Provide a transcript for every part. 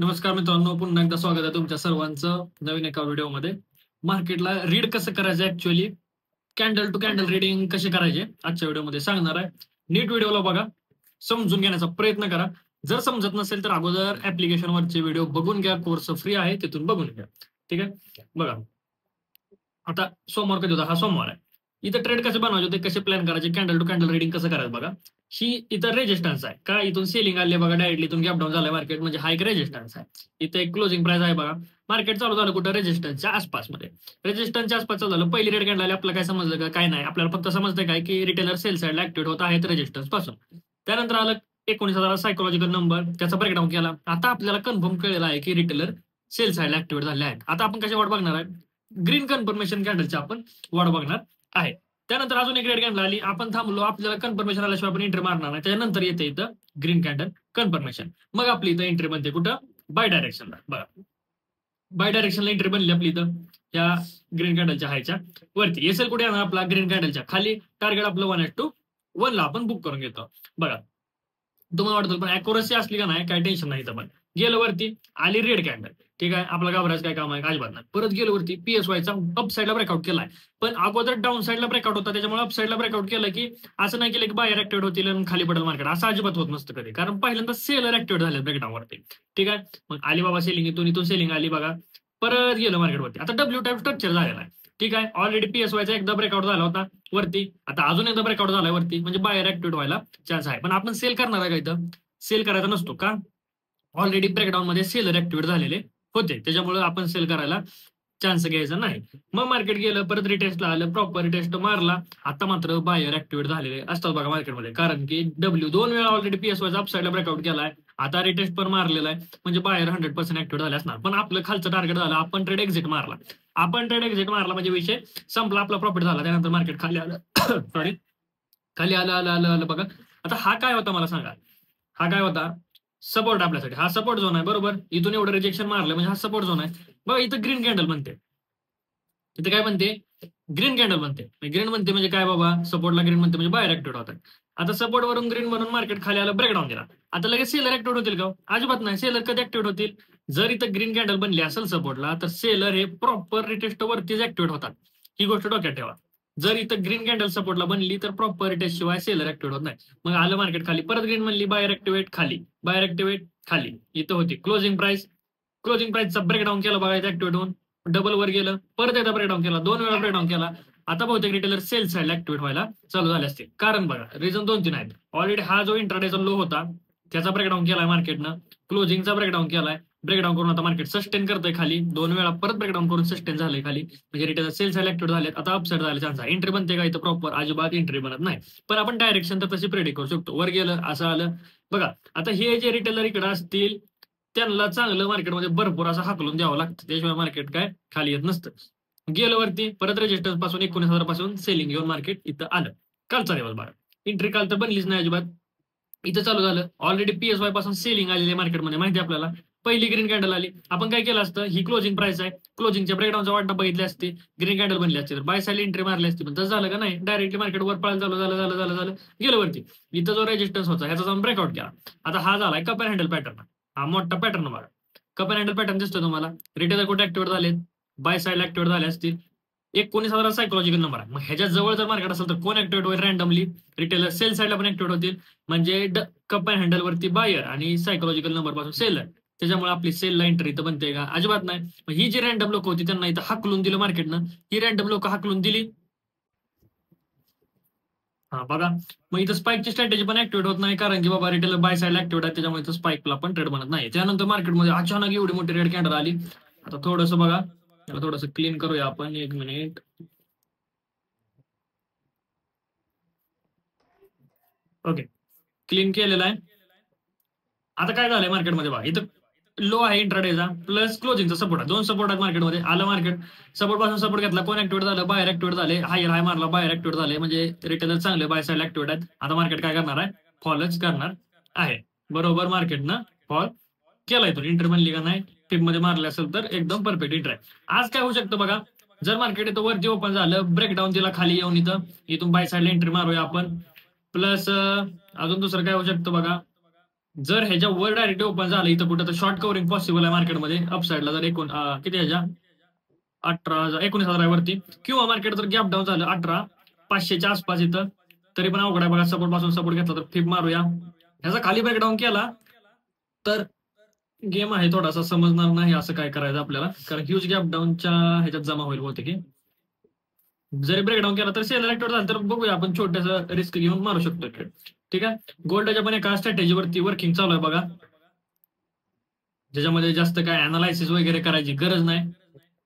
नमस्कार मित्रांनो, पुन्हा एकदा स्वागत आहे तुमच्या सर्वांचं नवीन एका व्हिडिओमध्ये. मार्केटला रीड कसं करायचं, actually candle to candle reading कसे करायचे आजच्या व्हिडिओमध्ये सांगणार आहे. नीट व्हिडिओला बघा, समजून घेण्याचा प्रयत्न करा. जर समजत नसेल तर अगोदर ऍप्लिकेशनवरचे व्हिडिओ बघून घ्या, कोर्स फ्री आहे तिथून बघून घ्या. ठीक आहे, बघा आता सोमवार कधी होता, हा सोमवार आहे. इथं ट्रेड कसे बनवायचे होते, कसे प्लॅन करायचे, कॅन्डल टू कॅन्डल रीडिंग कसं करायचं बघा. ही इथं रेजिस्टन्स आहे का, इथून सेलिंग आले बघा, डायरेक्टली इथून गॅप डाऊन झालाय मार्केट, म्हणजे हा एक रेजिस्टन्स आहे. इथं एक क्लोजिंग प्राइस आहे बघा. मार्केट चालू झालं कुठं, रेजिस्टन्सच्या आसपासमध्ये. रेजिस्टन्सच्या आसपास चालू झालं. पहिली रेड कॅन्डल आली, आपल्याला काय समजलं का, काय नाही, आपल्याला फक्त समजतंय काय की रिटेलर सेल साईडला ऍक्टिव्ह होत आहेत रेजिस्टन्स पासून. त्यानंतर आलं 19,000 सायकोलॉजिकल नंबर, त्याचा ब्रेकडाऊन केला. आता आपल्याला कन्फर्म कळलेलं आहे की रिटेलर सेल साईडला ऍक्टिव्ह झाले आहेत. आता आपण कशा वाट बघणार आहे, ग्रीन कन्फर्मेशन कॅन्डलची आपण वाट बघणार आहे. त्यानंतर अजून एक रेड कॅन्डल आली, आपण थांबलो, आपल्याला कन्फर्मेशन आल्याशिवाय आपण एंट्री मारणार नाही. त्याच्यानंतर येते इथं ग्रीन कॅन्डल कन्फर्मेशन, मग आपली इथं एंट्री बनते कुठं, बाय डायरेक्शनला. बघा, बाय डायरेक्शनला एंट्री बनली आपली इथं या ग्रीन कॅन्डलच्या हायच्या वरती. एसएल कुठे येणार आपला, ग्रीन कॅन्डलच्या खाली. टार्गेट आपलं 1:1 ला आपण बुक करून घेतो. बघा, तुम्हाला वाटतं पण अॅक्युरसी असली का नाही, काय टेन्शन नाही. इथं पण गेलं वरती, आली रेड कॅन्डल, ठीक आहे, आपला घाबरायचं काय काम आहे, अजिबात नाही. परत गेलं वरती, पीएसवायचा अप साईडला ब्रेकआउट केलाय, पण अगोदर डाऊन साईडला ब्रेकआउट होता, त्याच्यामुळे अप साईडला ब्रेकआउट केलं की असं नाही केलं की बाहेर ऍक्टिव्हेट होतील आणि खाली पडेल मार्केट, असं अजिबात होत नसतं कधी, कारण पहिल्यांदा सेलर ऍक्टिव्हेट झाले ब्रेकडाऊन वरती. ठीक आहे, मग आली बाबा सेलिंग, इथून सेलिंग आली बघा, परत गेलं मार्केटवरती. आता डब्ल्यू टाईप स्ट्रक्चर झालेला आहे. ठीक आहे, ऑलरेडी पीएसवायचा एकदा ब्रेकआउट झाला होता वरती, आता अजून एकदा ब्रेकआउट झालाय वरती, म्हणजे बाहेर ऍक्टिव्हेट व्हायला चान्स आहे. पण आपण सेल करणार आहे का इथं, सेल करायचा नसतो का, ऑलरेडी ब्रेकडाऊन मध्ये सेलर ऍक्टिव्हेट झालेले होते, त्याच्यामुळे आपण सेल करायला चान्स घ्यायचा नाही. मग मार्केट गेलं, परत रिटेस्टला आलं, प्रॉपर रिटेस्ट मारला. आता मात्र बायर ऍक्टिव्हेट झालेले असतात बघा मार्केटमध्ये, कारण की डब्ल्यू 2 वेळा ऑलरेडी पीएसवायचा अपसाईडला ब्रेकआउट केलाय, आता रिटेस्ट पण मारलेला आहे, म्हणजे बायर 100% ऍक्टिव्हेट झाले असणार. पण आपलं खालचं टार्गेट झालं, आपण ट्रेड एक्झिट मारला. आपण ट्रेड एक्झिट मारला म्हणजे विषय संपला, आपला प्रॉफिट झाला. त्यानंतर मार्केट खाली आलं सॉरी खाली आलं आलं आलं आलं बघा. आता हा काय होता मला सांगा, हा काय होता, सपोर्ट आपल्यासाठी. हा सपोर्ट झोन आहे बरोबर, इथून एवढं रिजेक्शन मारलं म्हणजे हा सपोर्ट झोन आहे बघा. इथं ग्रीन कॅन्डल बनते, इथं काय बनते, ग्रीन कॅन्डल बनते. ग्रीन बनते म्हणजे काय बाबा, सपोर्टला ग्रीन बनते म्हणजे बाहेर ऍक्टिव्हेट होतात. आता सपोर्ट वरून ग्रीन बनून मार्केट खाली आलं, ब्रेकडाऊन दिला. आता लगेच सेलर ऍक्टिव्हेट होतील का, अजिबात नाही. सेलर कधी ऍक्टिव्हेट होतील, जर इथं ग्रीन कॅन्डल बनली असेल सपोर्टला, तर सेलर हे प्रॉपर रिटेस्ट वरतीच ऍक्टिव्हेट होतात. ही गोष्ट डोक्यात ठेवा. जर इथं ग्रीन कॅन्डल सपोर्टला बनली तर प्रॉपर रिटेस्ट शिवाय सेलर ऍक्टिव्हेट होत नाही. मग आलं मार्केट खाली, परत ग्रीन बनली, बाहेर ऍक्टिव्हेट खाली, बाहेर ऍक्टिव्हेट खाली. इथं होती क्लोजिंग प्राइस, क्लोजिंग प्राइसचा ब्रेकडाऊन केला बघा, ऍक्टिव्हेट होऊन डबल वर गेलं, परत एकदा ब्रेकडाऊन केला, 2 वेळा ब्रेकडाऊन केला. आता बहुतेक रिटेलर सेल साईड ऍक्टिव्हेट व्हायला चालू झाले असते. कारण बघा, रिझन 2-3 आहेत. ऑलरेडी हा जो इंट्राडेचा लो होता त्याचा ब्रेकडाऊन केलाय मार्केटनं, क्लोजिंगचा ब्रेकडाऊन केलाय, ब्रेकडाऊन करून आता मार्केट सस्टेन करतंय खाली, 2 वेळा परत ब्रेकडाऊन करून सस्टेन झालंय खाली, म्हणजे रिटेलर सेल साईड ऍक्टिव्हेट झाले. आता अपसाईड झाले चान्स आहे. एंट्री बनते का इथं, प्रॉपर अजिबात एंट्री बनत नाही. पण आपण डायरेक्शन तर तशी प्रेडिक्ट करू शकतो, वर गेलं असं आलं बघा. आता हे जे रिटेलर इकडे असतील त्यांना चांगलं मार्केटमध्ये भरपूर असं हाकलून द्यावं लागतं, त्याशिवाय मार्केट काय खाली येत नसतं. गेलं वरती, परत रेजिस्टन्स पासून 19,000 पासून सेलिंग घेऊन मार्केट इथं आलं. कालचा दिवस बघा, एंट्री काल तर बनलीच नाही अजिबात. इथं चालू झालं, ऑलरेडी पीएसवाय पासून सेलिंग आलेली मार्केटमध्ये, माहिती आपल्याला. पहिली ग्रीन कॅन्डल आली, आपण काय केलं असतं, ही क्लोजिंग प्राइस आहे, क्लोजिंगच्या ब्रेकडाऊनचा वाटा बघितली असती, ग्रीन कॅन्डल बनली असती तर बाय साईड एंट्री मारली असती. पण तसं झालं का नाही, डायरेक्टली मार्केट वर पळायला चालू झालं झालं झालं झालं गेलं वरती. इथं जो रेजिस्टन्स होता ह्याचा जाऊन ब्रेकआउट केला. आता हा झालाय कप हँडल पॅटर्न, हा मोठा पॅटर्न बघा. कप हँडल पॅटर्न दिसतो तुम्हाला, रिटेलर कुठे ऍक्टिव्हेट झाले, बाय साईड ऍक्टिव्हेट झाले असतील. 19,000 सायकोलॉजिकल नंबर आहे, मग ह्याच्या जवळ जर मार्केट असेल तर कोण ऍक्टिव्हेट होईल, रॅन्डमली रिटेलर सेल साईडला पण ऍक्टिव्हेट होतील, म्हणजे कप अँड हँडल वरती बायर आणि सायकोलॉजिकल नंबर पासून सेलर. त्याच्यामुळे आपली सेलला एंट्री इथं बनते का, अजिबात नाही. ही जी रॅन्डम लोक होती त्यांना इथं हाकलून दिलं मार्केटनं, ही रॅन्डम लोक हाकलून दिली. हा बघा, मग इथं स्पाईकची स्ट्रॅटेजी पण ऍक्टिव्हेट होत नाही, कारण की बाबा रिटेलर बाय साईडला ऍक्टिव्हेट आहे, त्याच्यामुळे इथं स्पाईकला पण ट्रेड बनत नाही. त्यानंतर मार्केटमध्ये अचानक एवढी मोठी रेड कॅन्डल आली. आता थोडंसं बघा, त्याला थोडंसं क्लीन करूया आपण, 1 मिनिट. ओके, क्लीन केलेला आहे. आता काय झालंय मार्केटमध्ये बघा, इथं लो आहे इंट्राडेचा, प्लस क्लोजिंगचा सपोर्ट आहे, 2 सपोर्ट आहेत मार्केटमध्ये. आलं मार्केट, सपोर्ट पासून सपोर्ट घेतला, कोण ऍक्टिव्हेट झालं, बाहेर ऍक्टिव्हेट झाले, हायर हाय मारला, बाहेर ऍक्टिव्हेट झाले, म्हणजे रिटेलर चांगले बाय साईड ऍक्टिव्हेट आहेत. आता मार्केट काय करणार आहे, फॉलच करणार आहे. बरोबर, मार्केटनं फॉल केलाय, तो इंटर बनली का नाही, टिप मध्ये मारले असेल तर एकदम परफेक्ट इंटर आहे. आज काय होऊ शकतं बघा, जर मार्केट इथं वरती ओपन झालं, ब्रेकडाऊन दिला खाली येऊन, इथून बाय साईडला एंट्री मारूया आपण. प्लस अजून दुसरं काय होऊ शकतं बघा, जर ह्याच्या वर डायरेक्ट ओपन झालं इथं कुठं तर शॉर्ट कव्हरिंग पॉसिबल आहे मार्केटमध्ये अपसाईडला जर किती ह्याच्या 19,000 वरती किंवा मार्केट जर गॅप डाऊन झालं 18,500च्या आसपास इथं तरी पण अवघड आहे बघा. सपोर्ट पासून सपोर्ट घेतला तर फिप मारूया. ह्याचा खाली ब्रेकडाऊन केला तर गेम आहे थोडासा समजणार नाही असं काय करायचं आपल्याला, कारण ह्यूज गॅप डाऊनच्या ह्याच्यात जमा होईल होते की जरी ब्रेकडाऊन केला तर सेलर ऍक्टिव्ह झालं तर बघूया आपण छोट्यासा रिस्क घेऊन मारू शकतो ट्रेड. ठीक आहे. गोल्डच्या पण एका स्ट्रॅटेजीवरती वर्किंग चालू आहे बघा, ज्याच्यामध्ये जास्त काय अनालायसिस वगैरे करायची गरज नाही.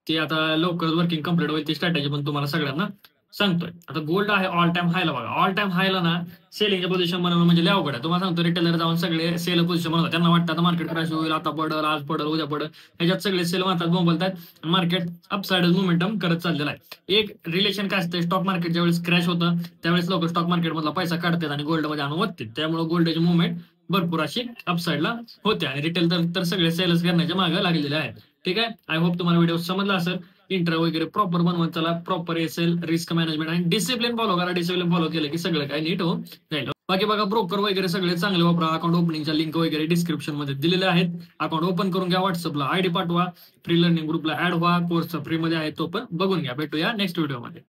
ती आता लवकरच वर्किंग कम्प्लीट होईल ती स्ट्रॅटेजी पण तुम्हाला सगळ्यांना सांगतोय. आता गोल्ड आहे ऑल टाइम हायला बघा. ऑल टाइम हायला ना सेलिंगच्या पोझिशन बनवणं म्हणजे लय अवघड आहे. तुम्हाला सांगतो रिटेलर जाऊन सगळे सेल पोझिशन बनवतात. त्यांना वाटतं आता मार्केट क्रॅश होईल, आता पडल, आज पडल, उद्या पडल. ह्याच्यात सगळे सेल मारतात, बोंबलतात. मार्केट अपसाइड मोमेंटम करत चाललेलं आहे. एक रिलेशन काय असतं, स्टॉक मार्केट ज्यावेळेस क्रॅश होतं त्यावेळेस लोक स्टॉक मार्केटमधला पैसा काढतात आणि गोल्डमध्ये आणून वरतात. त्यामुळे गोल्डची मुवमेंट भरपूर अशी अपसाइडला होते आणि रिटेल तर सगळे सेल्स करण्याच्या मागे लागलेले आहेत. ठीक आहे. आय होप तुम्हाला व्हिडिओ समजला असेल. इंट्रो वगैरे प्रॉपर बनवत चला, प्रॉपर एसेल रिस्क मॅनेजमेंट आणि डिसिप्लिन फॉलो करा. डिसिप्लिन फॉलो केलं की सगळं काही नीट होऊन जाईल. बाकी बघा ब्रोकर वगैरे सगळे चांगले वापरा. अकाउंट ओपनिंगच्या लिंक वगैरे डिस्क्रिप्शन मध्ये दिलेले आहेत. अकाउंट ओपन करून घ्या, व्हॉट्सअपला आयडी पाठवा, फ्री लर्निंग ग्रुपला ऍड व्हा, कोर्स फ्री मध्ये आहे तो पण बघून घ्या. भेटूया नेक्स्ट व्हिडिओ मध्ये.